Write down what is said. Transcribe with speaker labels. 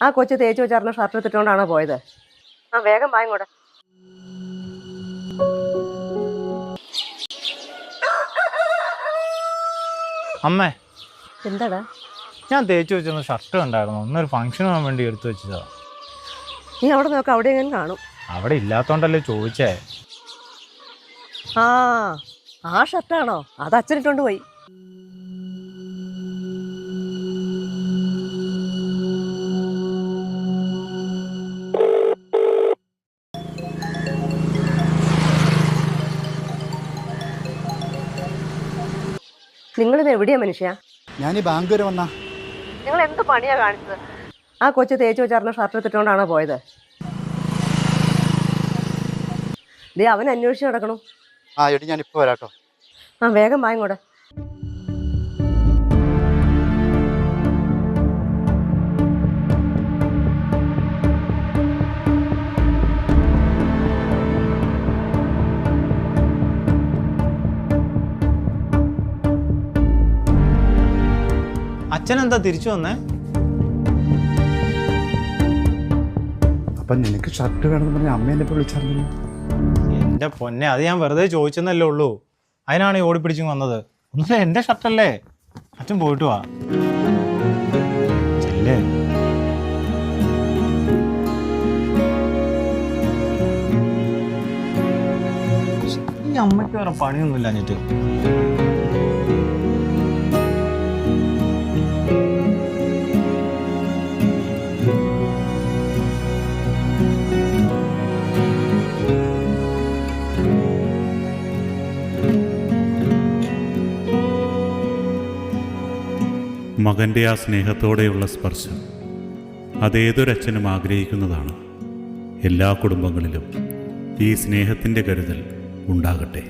Speaker 1: ആ കൊച്ചു തേച്ച് വെച്ചാർന്ന ഷർട്ട് എടുത്തിട്ടുകൊണ്ടാണോ പോയത്? ആ വേഗം വാങ്ങോടെ.
Speaker 2: അമ്മേ,
Speaker 1: എന്താടാ?
Speaker 2: ഞാൻ തേച്ച് വെച്ചിരുന്ന ഷർട്ട് ഉണ്ടായിരുന്നു, ഒന്നൊരു ഫംഗ്ഷൻ പോകാൻ വേണ്ടി എടുത്തു വെച്ചതാ.
Speaker 1: നീ അവിടെ നോക്ക, അവിടെ എങ്ങനെ കാണും.
Speaker 2: അവിടെ ഇല്ലാത്തോണ്ടല്ലേ ചോദിച്ചേ.
Speaker 1: ആ ഷർട്ടാണോ? അത് അച്ഛനിട്ടോണ്ട് പോയി. നിങ്ങളിത് എവിടെയാ മനുഷ്യ?
Speaker 3: ഞാൻ ഈ ബാങ്ക് വരെ വന്നാ.
Speaker 1: നിങ്ങൾ എന്ത് പണിയാ കാണിച്ചത്? ആ കൊച്ചു തേച്ച് വെച്ചാർന്ന ഷർട്ട് എടുത്തിട്ടുകൊണ്ടാണോ പോയത്? ദേ അവൻ അന്വേഷിച്ച് നടക്കണം.
Speaker 3: ആ എടി ഞാൻ ഇപ്പോൾ വരാട്ടോ.
Speaker 1: ആ വേഗം വാങ്ങോടെ.
Speaker 2: അച്ഛനെന്താ തിരിച്ചു വന്നേ?
Speaker 3: അപ്പം നിനക്ക് ഷർട്ട് വേണമെന്ന് പറഞ്ഞ അമ്മ എന്നെ ഇപ്പോൾ വിളിച്ചായിരുന്നു.
Speaker 2: എൻ്റെ പൊന്നെ, അത് ഞാൻ വെറുതെ ചോദിച്ചെന്നല്ലേ ഉള്ളൂ. അതിനാണ് ഈ ഓടിപ്പിടിച്ചു വന്നത്. ഒന്നുമില്ല, എൻ്റെ ഷർട്ടല്ലേ. അച്ഛൻ പോയിട്ട് വാ. ചെല്ലേ. ഈ അമ്മയ്ക്ക് വേറെ പണിയൊന്നുമില്ല എന്നിട്ട്.
Speaker 4: മകൻ്റെ ആ സ്നേഹത്തോടെയുള്ള സ്പർശം അതേതൊരച്ഛനും ആഗ്രഹിക്കുന്നതാണ്. എല്ലാ കുടുംബങ്ങളിലും ഈ സ്നേഹത്തിൻ്റെ കരുതൽ ഉണ്ടാകട്ടെ.